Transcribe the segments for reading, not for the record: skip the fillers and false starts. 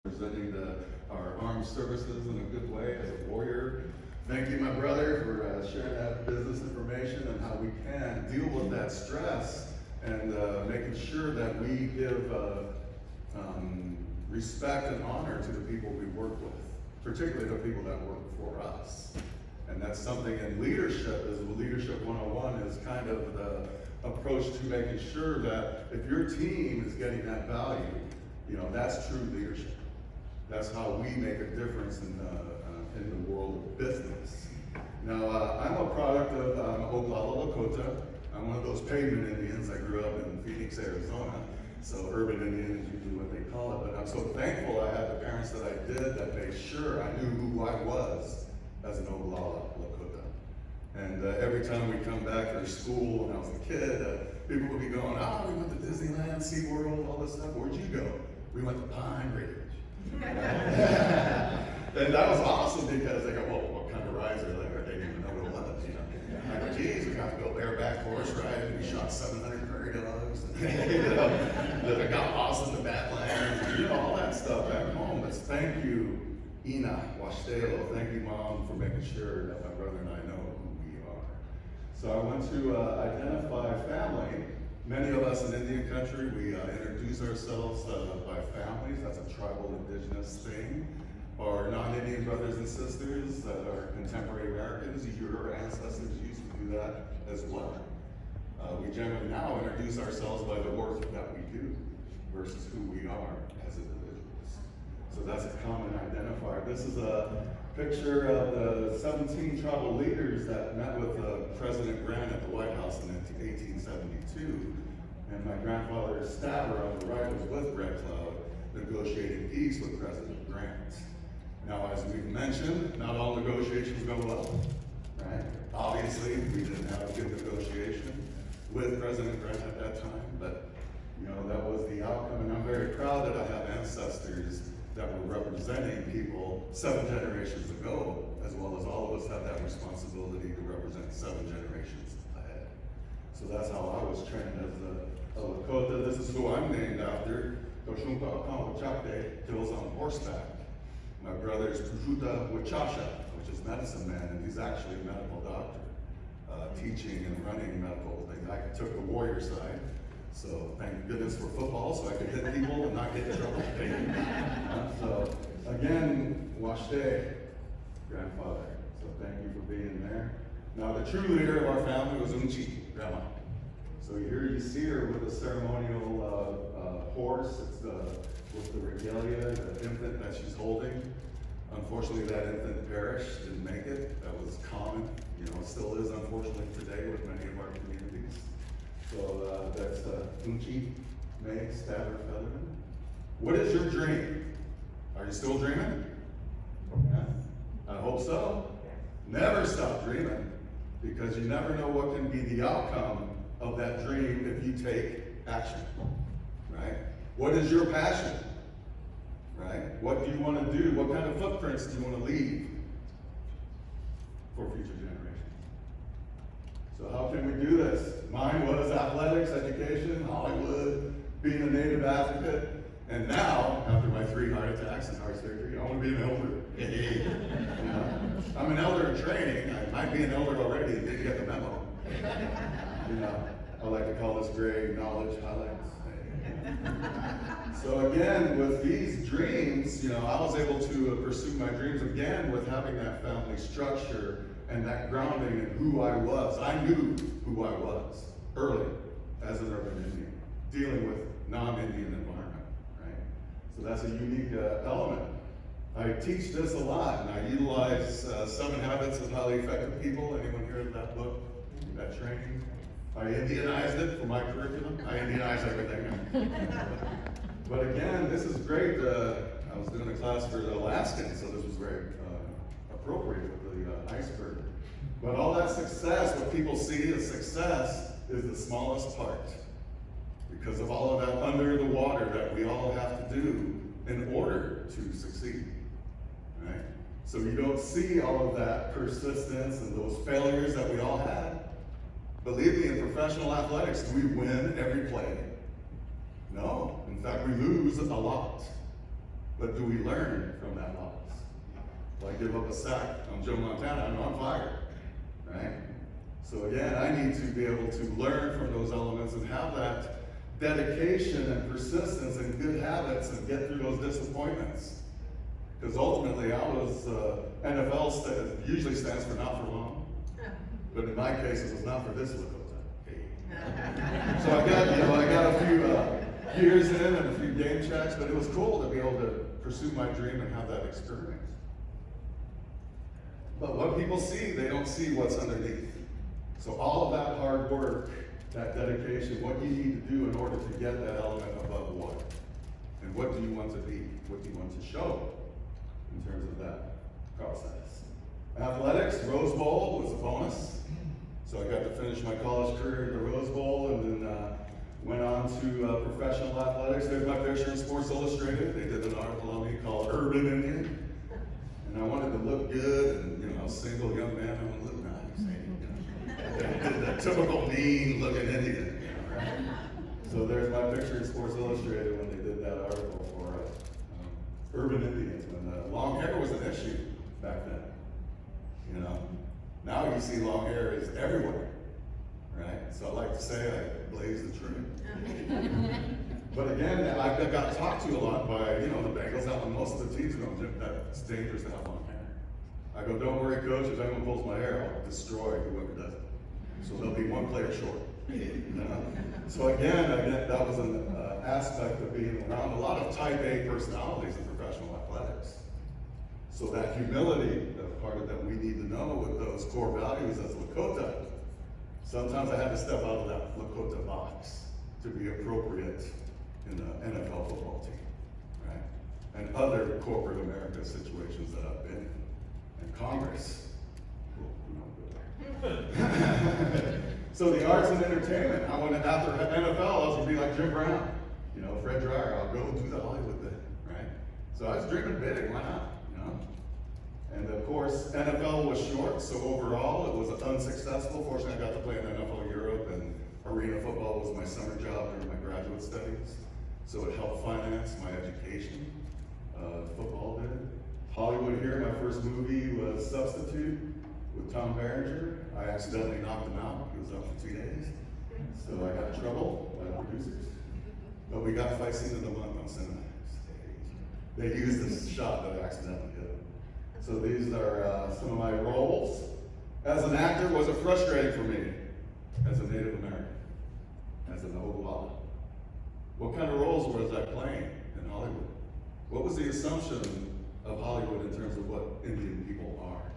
Presenting our armed services in a good way as a warrior. Thank you, my brother, for sharing that business information and how we can deal with that stress and making sure that we give respect and honor to the people we work with, particularly the people that work for us. And that's something in leadership, is Leadership 101 is kind of the approach to making sure that if your team is getting that value, that's true leadership. That's how we make a difference in the world of business. Now, I'm a product of Oglala, Lakota. I'm one of those pavement Indians. I grew up in Phoenix, Arizona. So urban Indian is usually what they call it. But I'm so thankful I had the parents that I did that made sure I knew who I was as an Oglala, Lakota. And every time we come back to school when I was a kid, people would be going, we went to Disneyland, SeaWorld, all this stuff. Where'd you go? We went to Pine Ridge. And that was awesome because they go, well, what kind of rides are there? They didn't even know what it was, I go, geez, we got to go bareback horse ride, and we shot 700 prairie dogs, and I got lost in the Badlands, all that stuff back home. But thank you, Ina Washtelo. Thank you, Mom, for making sure that my brother and I know who we are. So I want to identify family. Many of us in Indian country, we introduce ourselves by families. That's a tribal indigenous thing. Our non-Indian brothers and sisters that are contemporary Americans, your ancestors used to do that as well. We generally now introduce ourselves by the work that we do versus who we are as individuals. So that's a common identifier. This is a picture of the 17 tribal leaders that met with President Grant at the White House in 1872. And my grandfather Staver on the right was with Red Cloud negotiating peace with President Grant. Now, as we've mentioned, not all negotiations go well, right? Obviously, we didn't have a good negotiation with President Grant at that time, but that was the outcome. And I'm very proud that I have ancestors that were representing people 7 generations ago, as well as all of us have that responsibility to represent 7 generations ahead. So that's how I was trained as a Lakota. This is who I'm named after. Toshunpa Akawachakte, kills on horseback. My brother is Pujuta Wachasha, which is medicine man, and he's actually a medical doctor, teaching and running medical things. I took the warrior side, so thank goodness for football, so I could hit people and not get in trouble. So again, Washte, grandfather. So thank you for being there. Now the true leader of our family was Ncaied, grandma. So here you see her with a ceremonial horse. It's with the regalia, the infant that she's holding. Unfortunately, that infant perished, didn't make it. That was common. It still is, unfortunately, today with many of our communities. So that's Ncaied May Staver Featherman. What is your dream? Are you still dreaming? Yeah. I hope so. Never stop dreaming, because you never know what can be the outcome of that dream if you take action, right? What is your passion, right? What do you want to do? What kind of footprints do you want to leave for future generations? So how can we do this? Mine was athletics, education, Hollywood, being a native advocate, and now, after my 3 heart attacks and heart surgery, I want to be an elder. I'm an elder in training. I might be an elder already and didn't get the memo. I like to call this gray knowledge highlights. So again, with these dreams, I was able to pursue my dreams again with having that family structure and that grounding in who I was. I knew who I was early as an urban Indian, dealing with non-Indian environment, right? So that's a unique element. I teach this a lot, and I utilize 7 Habits of Highly Effective People. Anyone heard of that book, that training? I Indianized it for my curriculum. I Indianized everything. But again, this is great. I was doing a class for the Alaskans, so this was very appropriate with the iceberg. But all that success, what people see as success, is the smallest part, because of all of that under the water that we all have to do in order to succeed, right? So you don't see all of that persistence and those failures that we all had. Believe me, in professional athletics, do we win every play? No. In fact, we lose a lot. But do we learn from that loss? If I give up a sack, I'm Joe Montana, I'm on fire, right? So again, I need to be able to learn from those elements and have that dedication and persistence and good habits and get through those disappointments. Because ultimately, I was, NFL usually stands for not for long. But in my case, it was not for this Lakota. Hey. So I got a few years in and a few game checks, but it was cool to be able to pursue my dream and have that experience. But what people see, they don't see what's underneath. So all of that hard work, that dedication, what you need to do in order to get that element above what? And what do you want to be? What do you want to show in terms of that process? Athletics, Rose Bowl was a bonus. So I got to finish my college career at the Rose Bowl and then went on to professional athletics. There's my picture in Sports Illustrated. They did an article on me called Urban Indian. And I wanted to look good and, single young man, I want to look nice. The typical mean looking Indian, right? So there's my picture in Sports Illustrated when they did that article for Urban Indians, when long hair was an issue back then. Now you see long hair is everywhere, right? So I like to say I blaze the trail. But again, I got talked to a lot by, the Bengals out, and most of the teams go, that's dangerous to have long hair. I go, don't worry, coach, if anyone pulls my hair, I'll destroy whoever does it. So there'll be one player short. So again, that was an aspect of being around a lot of type A personalities in professional athletics. So that humility, that part of that we need to know with those core values as Lakota. Sometimes I had to step out of that Lakota box to be appropriate in an NFL football team, right? And other corporate America situations that I've been in. And Congress. So the arts and entertainment, I went after NFL, I was gonna be like Jim Brown, Fred Dreyer, I'll go do the Hollywood thing, right? So I was dreaming big, why not, And of course, NFL was short, so overall it was unsuccessful. Fortunately, I got to play in NFL Europe, and arena football was my summer job during my graduate studies. So it helped finance my education, football did. Hollywood here, my first movie was Substitute with Tom Berenger. I accidentally knocked him out. He was up for 2 days. So I got in trouble by the producers. But we got fight scene of the month on cinema. They used this shot that I accidentally hit. So these are some of my roles. As an actor, was it frustrating for me as a Native American, as an Oglala? What kind of roles was I playing in Hollywood? What was the assumption of Hollywood in terms of what Indian people are,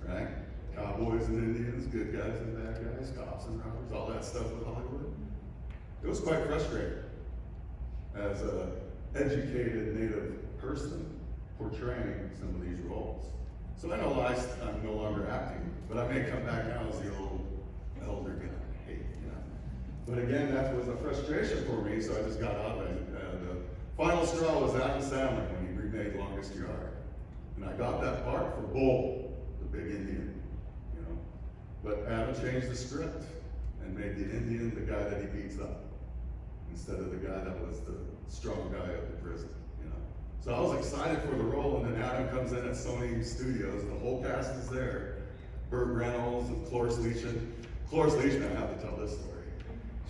right? Cowboys and Indians, good guys and bad guys, cops and robbers, all that stuff with Hollywood. It was quite frustrating as an educated Native person portraying some of these roles. So I know I'm no longer acting, but I may come back now as the old elder guy. Hey, But again, that was a frustration for me, so I just got out of it. The final straw was Adam Sandler when he remade Longest Yard. And I got that part for Bull, the big Indian, But Adam changed the script and made the Indian the guy that he beats up, instead of the guy that was the strong guy of the prison, So I was excited for the role, and then Adam comes in at Sony Studios, the whole cast is there. Burt Reynolds and Cloris Leachman. Cloris Leachman, I have to tell this story.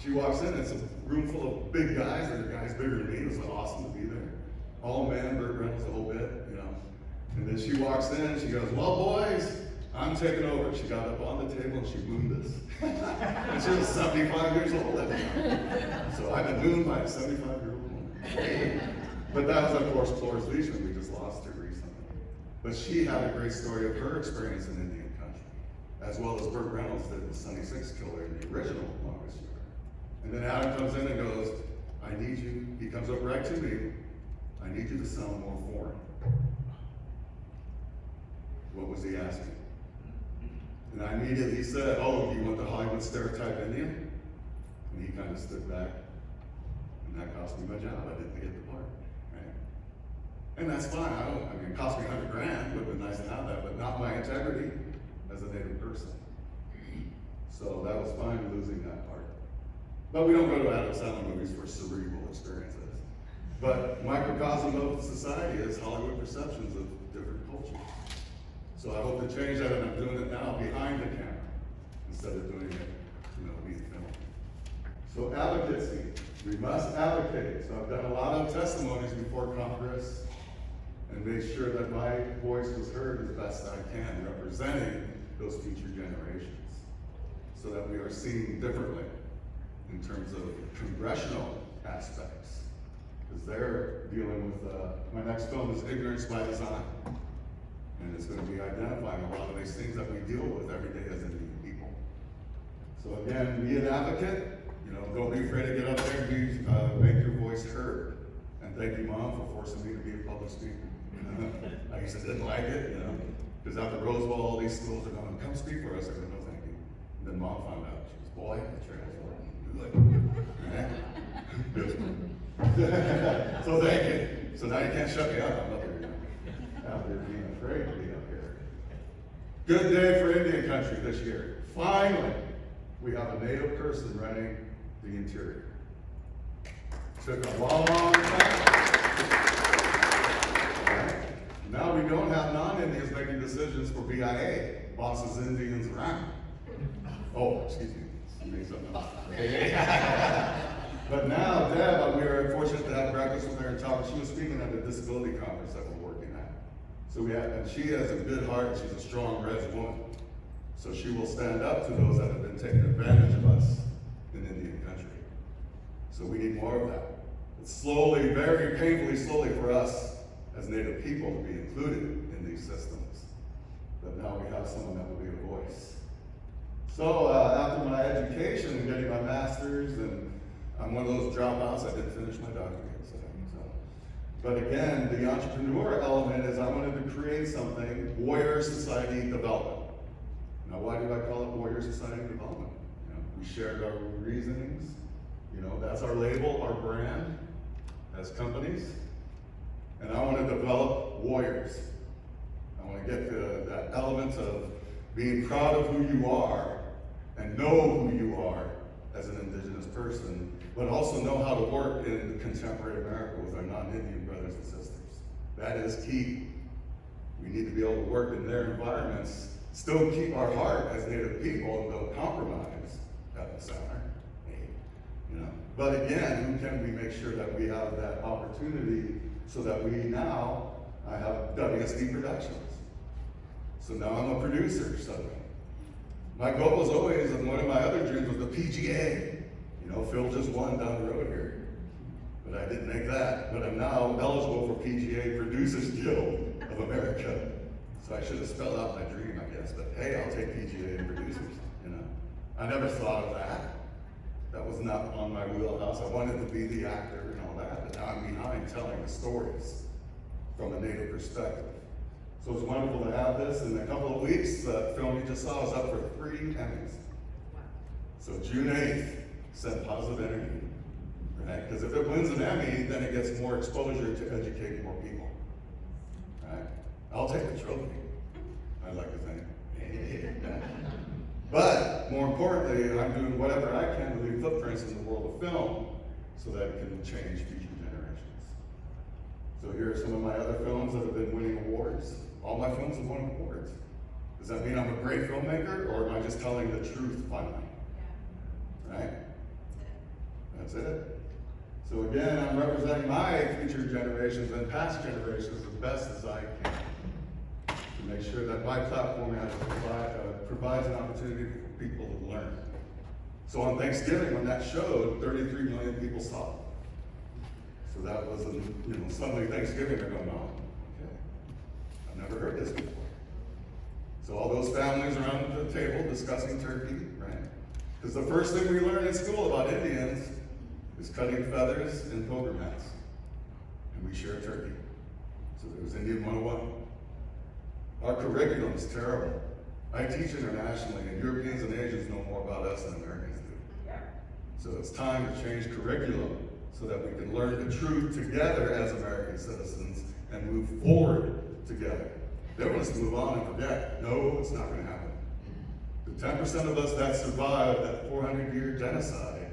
She walks in, it's a room full of big guys, and the guys bigger than me. It was awesome to be there. All men, Burt Reynolds, the whole bit, And then she walks in, and she goes, well, boys, I'm taking over. She got up on the table, and she mooned us. And she was 75 years old at the time. So I've been mooned by a 75-year-old woman. But that was, of course, Cloris Leachman. We just lost her recently. But she had a great story of her experience in Indian country, as well as Burt Reynolds did with Sonny Six Killer in the original Longest Yard. And then Adam comes in and goes, I need you, he comes up right to me, I need you to sound more foreign. What was he asking? And I immediately said, oh, you want the Hollywood stereotype Indian? And he kind of stood back, and that cost me my job. I didn't get the part, right? And that's fine. It cost me $100 grand. Would have been nice to have that, but not my integrity as a Native person. So that was fine losing that part. But we don't go to Adam Sandler movies for cerebral experiences. But microcosm of society is Hollywood perceptions of different cultures. So I hope to change that, and I'm doing it now behind the camera instead of doing it, via film. So advocacy, we must advocate. So I've done a lot of testimonies before Congress and made sure that my voice was heard as best I can, representing those future generations, so that we are seen differently in terms of congressional aspects. Because they're dealing with, my next film is Ignorance by Design. And it's going to be identifying a lot of these things that we deal with every day as Indian people. So again, be an advocate. Don't be afraid to get up there and make your voice heard. And thank you, Mom, for forcing me to be a public speaker. I used to didn't like it, because after Rose Bowl, all these schools are going, come speak for us. I go, no, thank you. And then Mom found out. She was, boy, that's right. So thank you. So now you can't shut me up. I'm up here out there being afraid to be up here. Good day for Indian country this year. Finally, we have a Native person running the interior. Took a long time. Right? Now we don't have non-Indians making decisions for BIA. Bosses Indians around. Oh, excuse me. You made something up. But now, Deb, we are fortunate to have breakfast with her and talk. She was speaking at the disability conference that we're working at. So and she has a good heart, and she's a strong res woman. So she will stand up to those that have been taking advantage of us in Indian country. So we need more of that. It's slowly, very painfully slowly for us as Native people to be included in these systems. But now we have someone that will be a voice. So after my education and getting my master's, and I'm one of those dropouts, I didn't finish my doctorate. But again, the entrepreneur element is I wanted to create something, warrior society development. Now, why do I call it warrior society development? We shared our reasonings. That's our label, our brand as companies. And I want to develop warriors. I want to get to that element of being proud of who you are and know who you are as an indigenous person, but also know how to work in contemporary America with our non-Indian brothers and sisters. That is key. We need to be able to work in their environments, still keep our heart as Native people and don't compromise at the center. But again, who can we make sure that we have that opportunity so that we now, I have WSD Productions. So now I'm a producer suddenly. My goal was always, and one of my other dreams was the PGA. Phil just won down the road here. But I didn't make that. But I'm now eligible for PGA Producers Guild of America. So I should have spelled out my dream, I guess. But hey, I'll take PGA and producers. I never thought of that. That was not on my wheelhouse. I wanted to be the actor and all that. But now I'm behind telling the stories from a Native perspective. So it's wonderful to have this. In a couple of weeks, the film you just saw is up for 3 Emmys. So June 8th, send positive energy, right? Because if it wins an Emmy, then it gets more exposure to educate more people, right? I'll take the trophy, I'd like to think. But more importantly, I'm doing whatever I can to leave footprints in the world of film so that it can change future generations. So here are some of my other films that have been winning awards. All my films have won awards. Does that mean I'm a great filmmaker, or am I just telling the truth finally? Right? That's it. So again, I'm representing my future generations and past generations as best as I can to make sure that my platform provides an opportunity for people to learn. So on Thanksgiving, when that showed, 33 million people saw it. So that was, suddenly Thanksgiving, they're going, oh, okay, I've never heard this before. So all those families around the table discussing turkey, right? Because the first thing we learn in school about Indians is cutting feathers and pilgrim hats. And we share turkey. So there was Indian 101. Our curriculum is terrible. I teach internationally, and Europeans and Asians know more about us than Americans do. So it's time to change curriculum so that we can learn the truth together as American citizens and move forward together. They want us to move on and forget. No, it's not going to happen. The 10% of us that survived that 400-year genocide,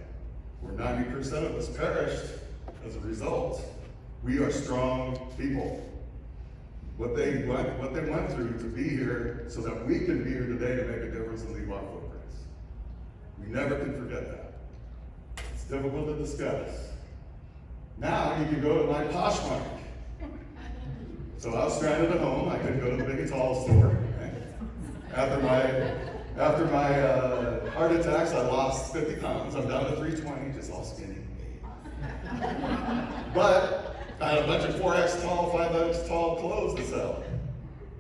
where 90% of us perished as a result, We are strong people. What they went through to be here so that we can be here today to make a difference and leave our footprints. We never can forget that. It's difficult to discuss. Now you can go to my Poshmark. So I was stranded at home. I couldn't go to the big and tall store. Right? After my heart attacks, I lost 50 pounds. I'm down to 320, just all skinny. But I had a bunch of 4X tall, 5X tall clothes to sell.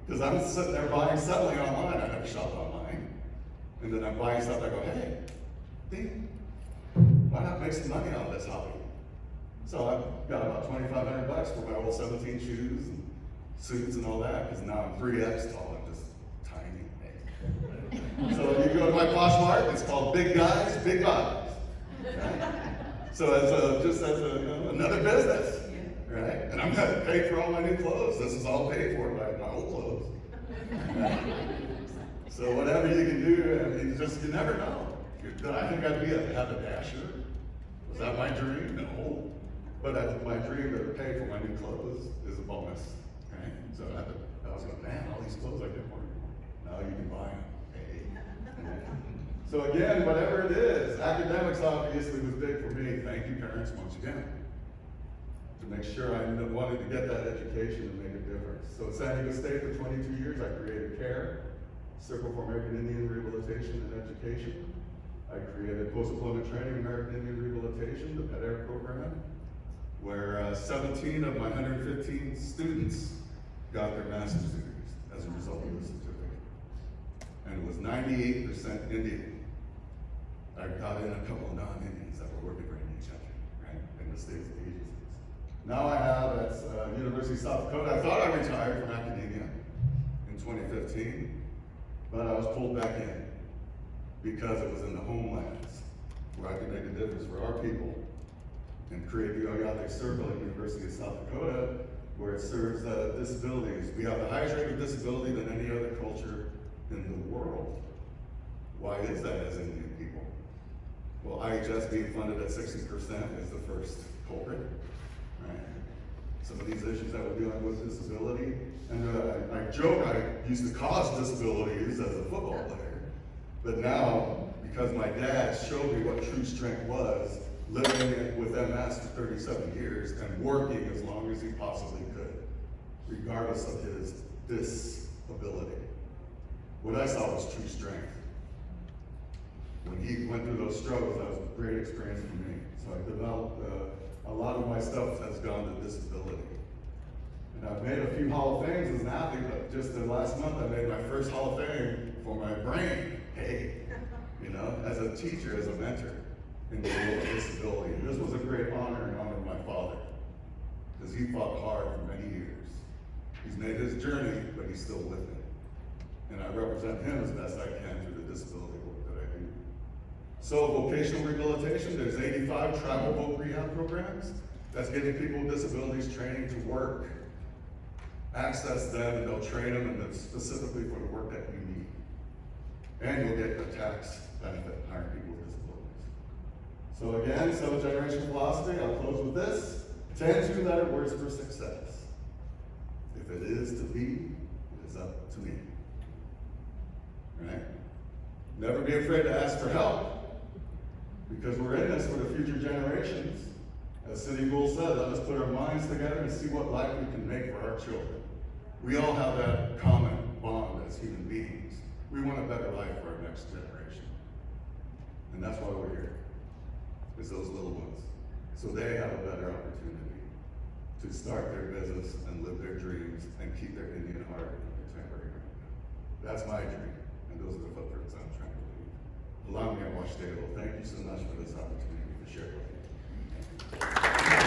Because I'm sitting there selling online. I never shop online. And then I'm buying stuff. I go, hey, Dean, why not make some money out of this hobby? So I got about $2,500 for my old 17 shoes and suits and all that. Because now I'm 3X tall. I'm just tiny. So you go to my Poshmark. It's called Big Guys, Big Bodies. Right? So it's just as another business. Right? And I'm going to pay for all my new clothes. This is all paid for by my old clothes. Right? So whatever you can do, I mean, you never know. Did I think I'd have a dasher? Was that my dream? No. But my dream to pay for my new clothes is a bonus. Right? So I was going, man, all these clothes I get more. Now you can buy them. Hey. So again, whatever it is, academics obviously was big for me. Thank you, parents, once again. To make sure I wanted to get that education and make a difference. So at San Diego State for 22 years, I created CARE, Circle for American Indian Rehabilitation and Education. I created post-employment training, American Indian Rehabilitation, the PEDAIR program, where 17 of my 115 students got their master's degrees as a result of the certificate. And it was 98% Indian. I got in a couple of non-Indians that were working for each other, right, in the state's agencies. Now I have at University of South Dakota, I thought I retired from academia in 2015, but I was pulled back in because it was in the homelands where I could make a difference for our people and create the Oyate Circle at University of South Dakota, where it serves disabilities. We have the highest rate of disability than any other culture in the world. Why is that as Indian people? Well, IHS being funded at 60% is the first culprit. Right? Some of these issues that we're dealing with disability, and I joke I used to cause disabilities as a football player, but now, because my dad showed me what true strength was, living with MS for 37 years and working as long as he possibly could, regardless of his disability. What I saw was true strength. When he went through those struggles, that was a great experience for me. So I developed a lot of my stuff has gone to disability. And I've made a few Hall of Fames as an athlete, but just the last month I made my first Hall of Fame for my brain. Hey, as a teacher, as a mentor in the world of disability. And this was a great honor in honor of my father, because he fought hard for many years. He's made his journey, but he's still with me. And I represent him as best I can through the disability work that I do. So vocational rehabilitation, there's 85 tribal voc rehab programs that's getting people with disabilities training to work. Access them and they'll train them and it's specifically for the work that you need. And you'll get a tax benefit hiring people with disabilities. So again, 7th generation philosophy, I'll close with this. 10 two-letter words for success. If it is to be, it is up to me. Right? Never be afraid to ask for help, because we're in this for the future generations. As City Bull said, let us put our minds together and see what life we can make for our children. We all have that common bond as human beings. We want a better life for our next generation. And that's why we're here, is those little ones. So they have a better opportunity to start their business and live their dreams and keep their Indian heart and their temporary ground. That's my dream, and those are the footprints I'm trying to leave. Allow me to watch table. Thank you so much for this opportunity to share with you.